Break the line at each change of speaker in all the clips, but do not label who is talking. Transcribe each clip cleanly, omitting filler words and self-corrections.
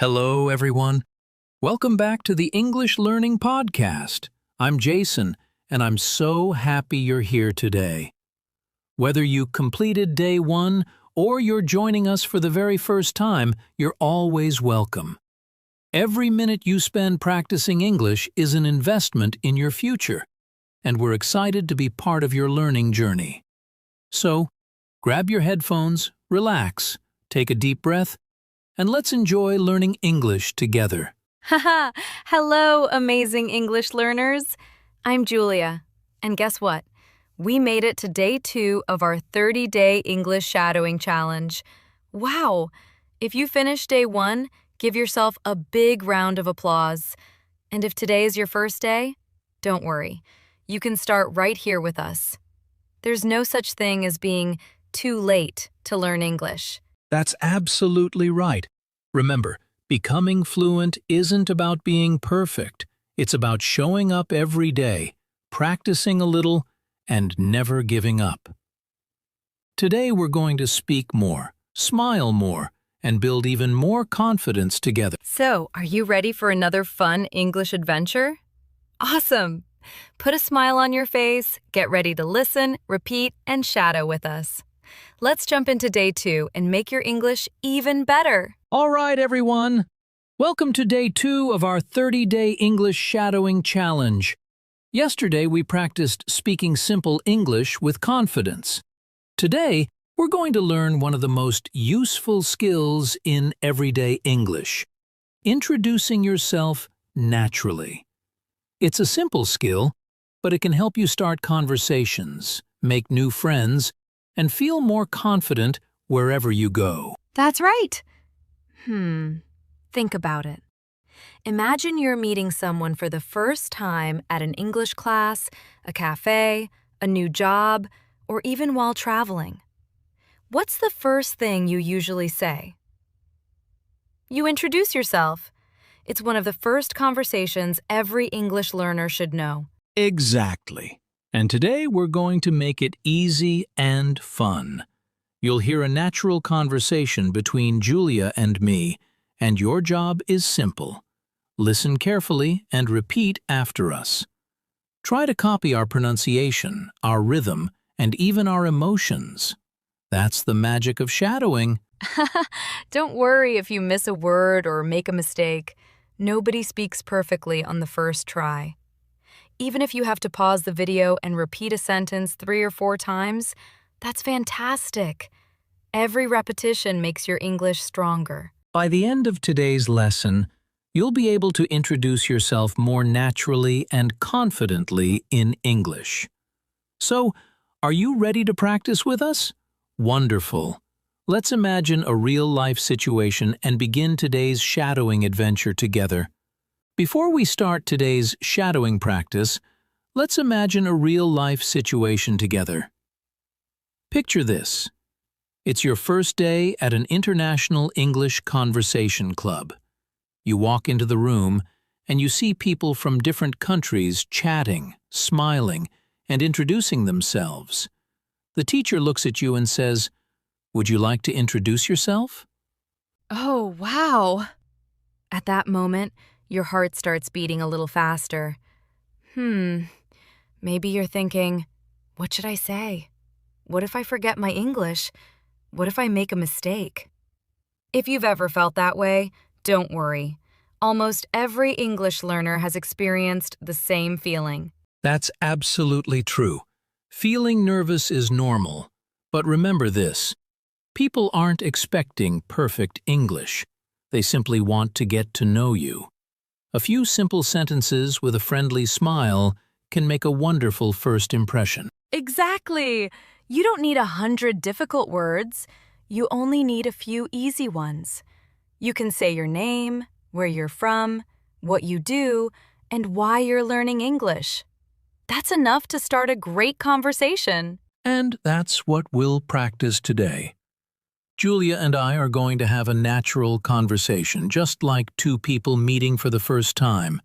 Hello, everyone. Welcome back to the English Learning Podcast. I'm Jason, and I'm so happy you're here today. Whether you completed day one or you're joining us for the very first time, you're always welcome. Every minute you spend practicing English is an investment in your future, and we're excited to be part of your learning journey. So, grab your headphones, relax, take a deep breath, and let's enjoy learning English together.
Haha! Hello, amazing English learners. I'm Julia, and guess what? We made it to day 2 of our 30-day English shadowing challenge. Wow! If you finished day 1, give yourself a big round of applause. And if today is your first day, don't worry. You can start right here with us. There's no such thing as being too late to learn English.
That's absolutely right. Remember, becoming fluent isn't about being perfect. It's about showing up every day, practicing a little, and never giving up. Today we're going to speak more, smile more, and build even more confidence together.
So, are you ready for another fun English adventure? Awesome! Put a smile on your face, get ready to listen, repeat, and shadow with us. Let's jump into day 2 and make your English even better.
All right, everyone. Welcome to day 2 of our 30-day English shadowing challenge. Yesterday, we practiced speaking simple English with confidence. Today, we're going to learn one of the most useful skills in everyday English: introducing yourself naturally. It's a simple skill, but it can help you start conversations, make new friends, and feel more confident wherever you go.
That's right. Think about it. Imagine you're meeting someone for the first time at an English class, a cafe, a new job, or even while traveling. What's the first thing you usually say? You introduce yourself. It's one of the first conversations every English learner should know.
Exactly. And today we're going to make it easy and fun. You'll hear a natural conversation between Julia and me, and your job is simple. Listen carefully and repeat after us. Try to copy our pronunciation, our rhythm, and even our emotions. That's the magic of shadowing.
Don't worry if you miss a word or make a mistake. Nobody speaks perfectly on the first try. Even if you have to pause the video and repeat a sentence 3 or 4 times, that's fantastic. Every repetition makes your English stronger.
By the end of today's lesson, you'll be able to introduce yourself more naturally and confidently in English. So, are you ready to practice with us? Wonderful. Let's imagine a real-life situation and begin today's shadowing adventure together. Before we start today's shadowing practice, let's imagine a real-life situation together. Picture this. It's your first day at an international English conversation club. You walk into the room, and you see people from different countries chatting, smiling, and introducing themselves. The teacher looks at you and says, "Would you like to introduce yourself?"
Oh, wow! At that moment, your heart starts beating a little faster. Maybe you're thinking, what should I say? What if I forget my English? What if I make a mistake? If you've ever felt that way, don't worry. Almost every English learner has experienced the same feeling.
That's absolutely true. Feeling nervous is normal. But remember this: people aren't expecting perfect English. They simply want to get to know you. A few simple sentences with a friendly smile can make a wonderful first impression.
Exactly! You don't need 100 difficult words. You only need a few easy ones. You can say your name, where you're from, what you do, and why you're learning English. That's enough to start a great conversation.
And that's what we'll practice today. Julia and I are going to have a natural conversation, just like two people meeting for the first time.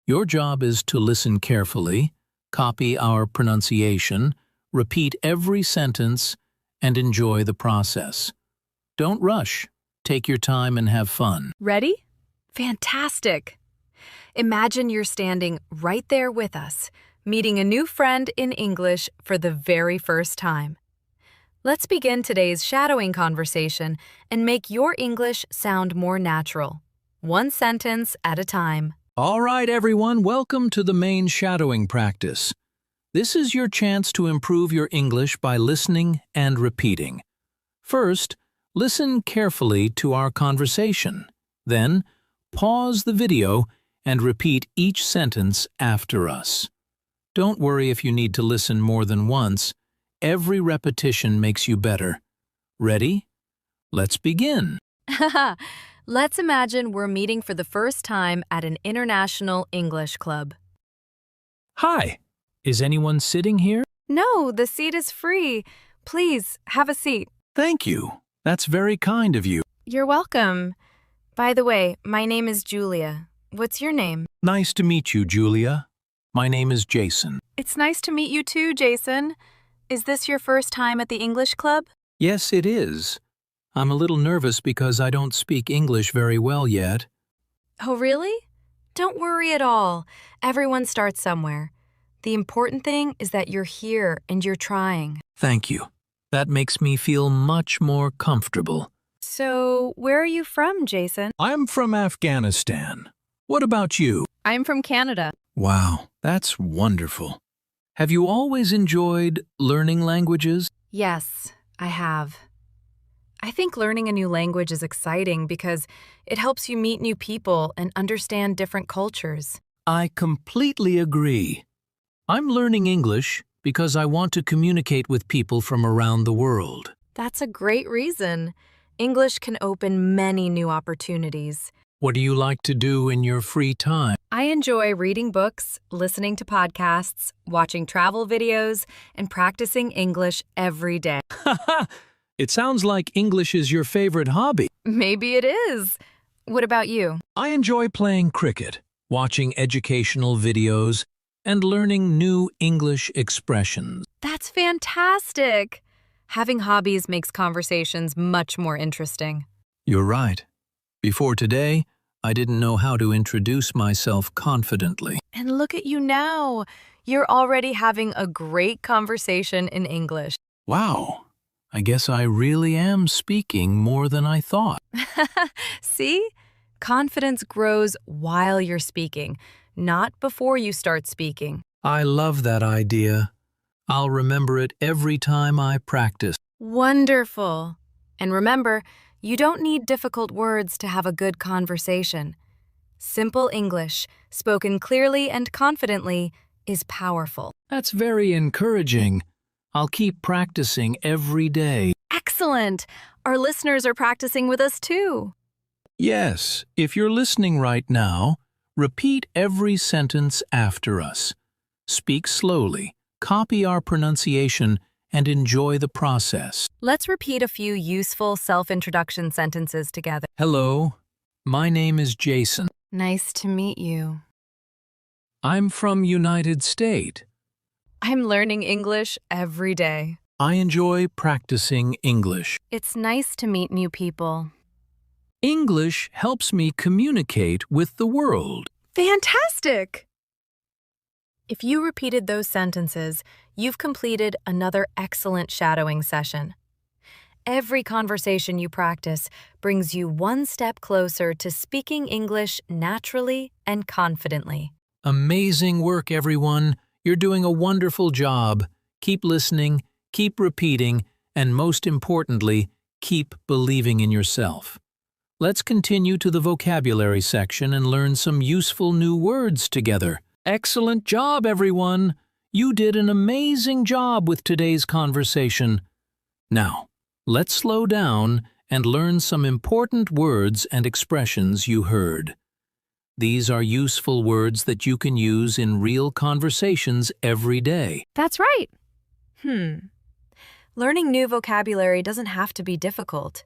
Your job is to listen carefully, copy our pronunciation, repeat every sentence, and enjoy the process. Don't rush. Take your time and have fun.
Ready? Fantastic! Imagine you're standing right there with us, meeting a new friend in English for the very first time. Let's begin today's shadowing conversation and make your English sound more natural, one sentence at a time.
All right, everyone, welcome to the main shadowing practice. This is your chance to improve your English by listening and repeating. First, listen carefully to our conversation. Then, pause the video and repeat each sentence after us. Don't worry if you need to listen more than once. Every repetition makes you better. Ready? Let's begin.
Let's imagine we're meeting for the first time at an international English club.
Hi, is anyone sitting here?
No, the seat is free. Please, have a seat.
Thank you. That's very kind of you.
You're welcome. By the way, my name is Julia. What's your name?
Nice to meet you, Julia. My name is Jason.
It's nice to meet you too, Jason. Is this your first time at the English club?
Yes, it is. I'm a little nervous because I don't speak English very well yet.
Oh, really? Don't worry at all. Everyone starts somewhere. The important thing is that you're here and you're trying.
Thank you. That makes me feel much more comfortable.
So, where are you from, Jason?
I'm from Afghanistan. What about you?
I'm from Canada.
Wow, that's wonderful. Have you always enjoyed learning languages?
Yes, I have. I think learning a new language is exciting because it helps you meet new people and understand different cultures.
I completely agree. I'm learning English because I want to communicate with people from around the world.
That's a great reason. English can open many new opportunities.
What do you like to do in your free time?
I enjoy reading books, listening to podcasts, watching travel videos, and practicing English every day.
It sounds like English is your favorite hobby.
Maybe it is. What about you?
I enjoy playing cricket, watching educational videos, and learning new English expressions.
That's fantastic. Having hobbies makes conversations much more interesting.
You're right. Before today, I didn't know how to introduce myself confidently.
And look at you now. You're already having a great conversation in English.
Wow, I guess I really am speaking more than I thought.
See? Confidence grows while you're speaking, not before you start speaking.
I love that idea. I'll remember it every time I practice.
Wonderful. And remember, you don't need difficult words to have a good conversation. Simple English, spoken clearly and confidently, is powerful.
That's very encouraging. I'll keep practicing every day.
Excellent! Our listeners are practicing with us too.
Yes, if you're listening right now, repeat every sentence after us. Speak slowly, copy our pronunciation, and enjoy the process.
Let's repeat a few useful self-introduction sentences together.
Hello, my name is Jason.
Nice to meet you.
I'm from United States.
I'm learning English every day.
I enjoy practicing English.
It's nice to meet new people.
English helps me communicate with the world.
Fantastic! If you repeated those sentences, you've completed another excellent shadowing session. Every conversation you practice brings you one step closer to speaking English naturally and confidently.
Amazing work, everyone. You're doing a wonderful job. Keep listening, keep repeating, and most importantly, keep believing in yourself. Let's continue to the vocabulary section and learn some useful new words together. Excellent job, everyone! You did an amazing job with today's conversation. Now, let's slow down and learn some important words and expressions you heard. These are useful words that you can use in real conversations every day.
That's right. Learning new vocabulary doesn't have to be difficult.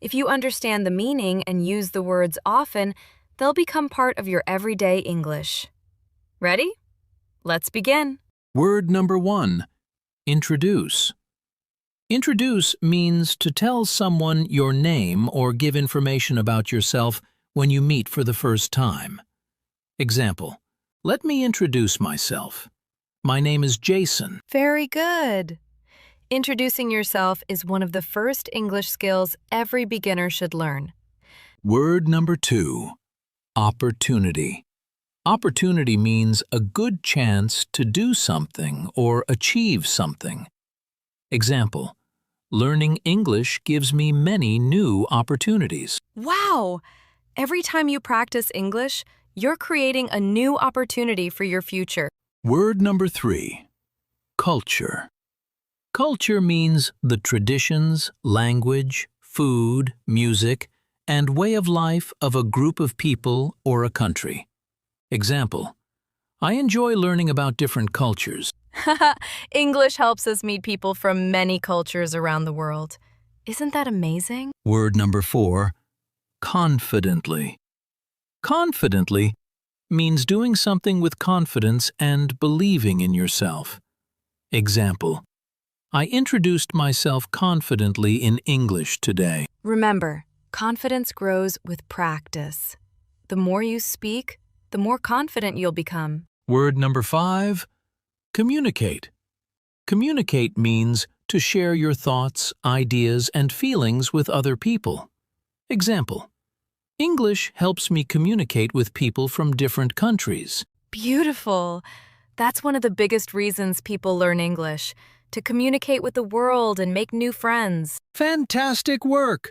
If you understand the meaning and use the words often, they'll become part of your everyday English. Ready? Let's begin.
Word number 1. Introduce. Introduce means to tell someone your name or give information about yourself when you meet for the first time. Example, let me introduce myself. My name is Jason.
Very good. Introducing yourself is one of the first English skills every beginner should learn.
Word number 2, opportunity. Opportunity means a good chance to do something or achieve something. Example, learning English gives me many new opportunities.
Wow! Every time you practice English, you're creating a new opportunity for your future.
Word number 3, culture. Culture means the traditions, language, food, music, and way of life of a group of people or a country. Example, I enjoy learning about different cultures.
English helps us meet people from many cultures around the world. Isn't that amazing?
Word number 4, confidently. Confidently means doing something with confidence and believing in yourself. Example, I introduced myself confidently in English today.
Remember, confidence grows with practice. The more you speak, the more confident you'll become.
Word number 5, communicate. Communicate means to share your thoughts, ideas, and feelings with other people. Example, English helps me communicate with people from different countries.
Beautiful. That's one of the biggest reasons people learn English, to communicate with the world and make new friends.
Fantastic work!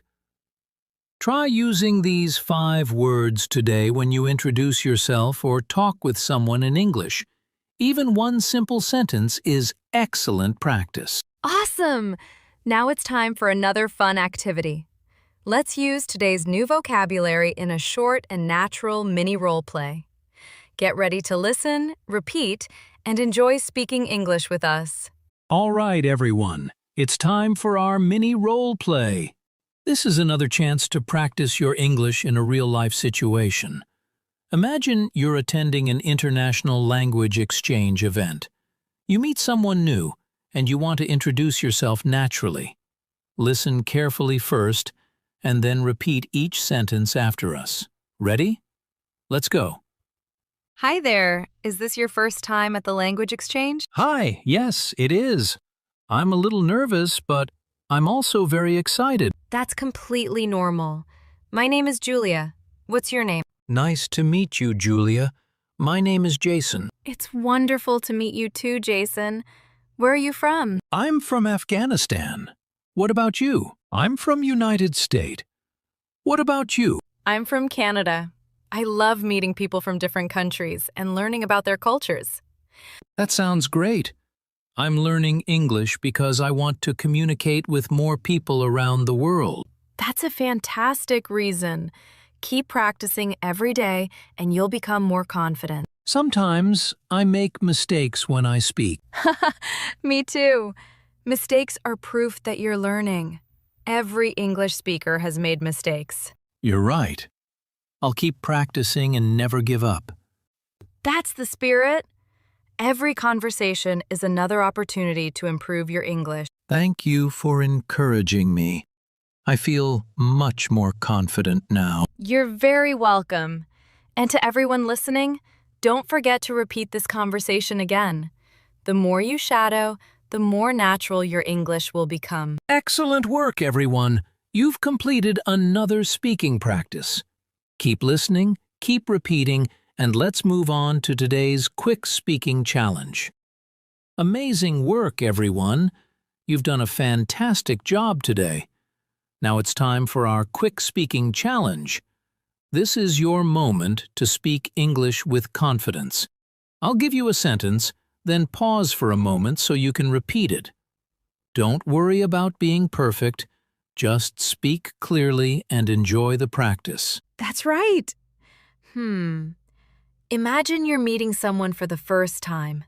Try using these 5 words today when you introduce yourself or talk with someone in English. Even one simple sentence is excellent practice.
Awesome! Now it's time for another fun activity. Let's use today's new vocabulary in a short and natural mini role play. Get ready to listen, repeat, and enjoy speaking English with us.
All right, everyone. It's time for our mini role play. This is another chance to practice your English in a real-life situation. Imagine you're attending an international language exchange event. You meet someone new, and you want to introduce yourself naturally. Listen carefully first, and then repeat each sentence after us. Ready? Let's go.
Hi there. Is this your first time at the language exchange?
Hi, yes, it is. I'm a little nervous, but I'm also very excited.
That's completely normal. My name is Julia. What's your name?
Nice to meet you, Julia. My name is Jason.
It's wonderful to meet you too, Jason. Where are you from?
I'm from Afghanistan. What about you? I'm from United States. What about you?
I'm from Canada. I love meeting people from different countries and learning about their cultures.
That sounds great. I'm learning English because I want to communicate with more people around the world.
That's a fantastic reason. Keep practicing every day and you'll become more confident.
Sometimes I make mistakes when I speak.
Me too. Mistakes are proof that you're learning. Every English speaker has made mistakes.
You're right. I'll keep practicing and never give up.
That's the spirit. Every conversation is another opportunity to improve your English.
Thank you for encouraging me. I feel much more confident now.
You're very welcome. And to everyone listening, don't forget to repeat this conversation again. The more you shadow, the more natural your English will become.
Excellent work, everyone. You've completed another speaking practice. Keep listening, keep repeating, and let's move on to today's quick speaking challenge. Amazing work, everyone. You've done a fantastic job today. Now it's time for our quick speaking challenge. This is your moment to speak English with confidence. I'll give you a sentence, then pause for a moment so you can repeat it. Don't worry about being perfect. Just speak clearly and enjoy the practice.
That's right. Imagine you're meeting someone for the first time.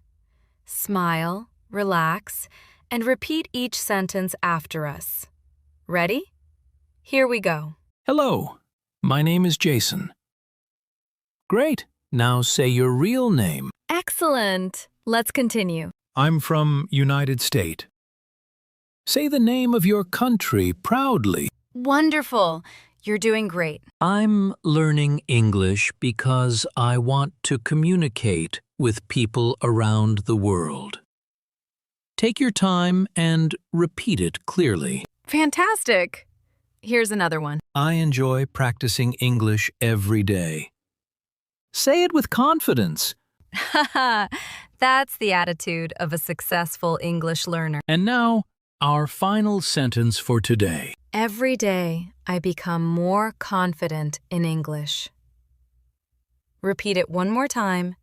Smile, relax, and repeat each sentence after us. Ready? Here we go.
Hello, my name is Jason. Great. Now say your real name.
Excellent. Let's continue.
I'm from United States. Say the name of your country proudly.
Wonderful. You're doing great.
I'm learning English because I want to communicate with people around the world. Take your time and repeat it clearly.
Fantastic. Here's another one.
I enjoy practicing English every day. Say it with confidence.
That's the attitude of a successful English learner.
And now, our final sentence for today.
Every day, I become more confident in English. Repeat it one more time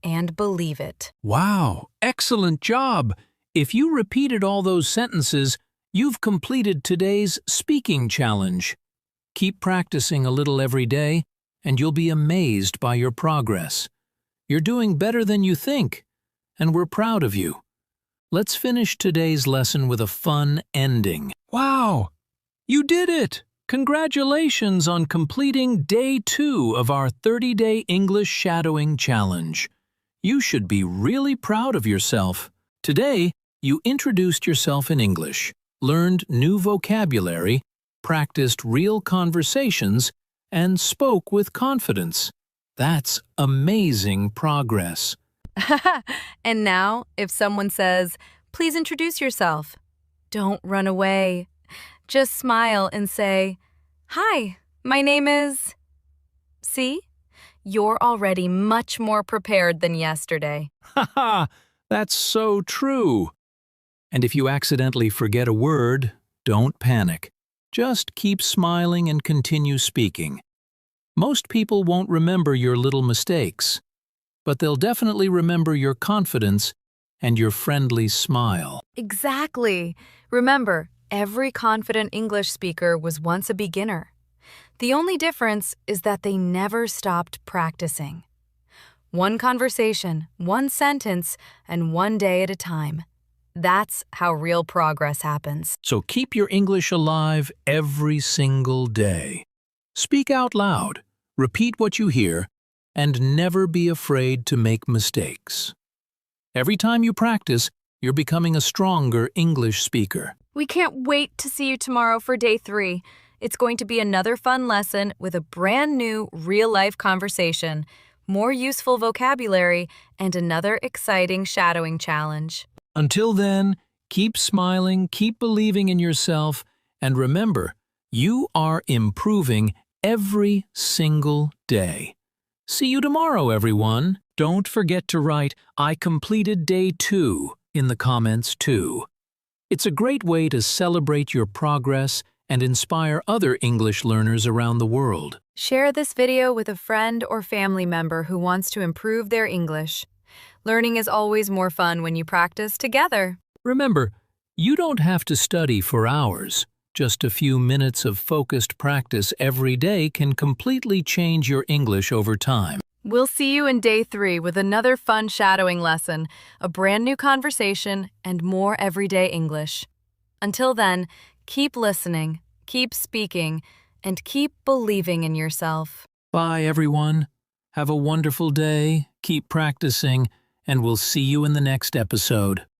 and believe it.
Wow, excellent job! If you repeated all those sentences, you've completed today's speaking challenge. Keep practicing a little every day, and you'll be amazed by your progress. You're doing better than you think, and we're proud of you. Let's finish today's lesson with a fun ending. Wow! You did it! Congratulations on completing Day 2 of our 30-Day English Shadowing Challenge. You should be really proud of yourself. Today, you introduced yourself in English, learned new vocabulary, practiced real conversations, and spoke with confidence. That's amazing progress.
And now, if someone says, "Please introduce yourself," don't run away. Just smile and say, "Hi, my name is..." See? You're already much more prepared than yesterday.
Haha, that's so true. And if you accidentally forget a word, don't panic. Just keep smiling and continue speaking. Most people won't remember your little mistakes, but they'll definitely remember your confidence and your friendly smile.
Exactly. Remember, every confident English speaker was once a beginner. The only difference is that they never stopped practicing. One conversation, one sentence, and one day at a time. That's how real progress happens.
So keep your English alive every single day. Speak out loud, repeat what you hear, and never be afraid to make mistakes. Every time you practice, you're becoming a stronger English speaker.
We can't wait to see you tomorrow for Day 3. It's going to be another fun lesson with a brand new real-life conversation, more useful vocabulary, and another exciting shadowing challenge.
Until then, keep smiling, keep believing in yourself, and remember, you are improving every single day. See you tomorrow, everyone. Don't forget to write, "I completed Day 2" in the comments too. It's a great way to celebrate your progress and inspire other English learners around the world.
Share this video with a friend or family member who wants to improve their English. Learning is always more fun when you practice together.
Remember, you don't have to study for hours. Just a few minutes of focused practice every day can completely change your English over time.
We'll see you in Day 3 with another fun shadowing lesson, a brand new conversation, and more everyday English. Until then, keep listening, keep speaking, and keep believing in yourself.
Bye, everyone. Have a wonderful day, keep practicing, and we'll see you in the next episode.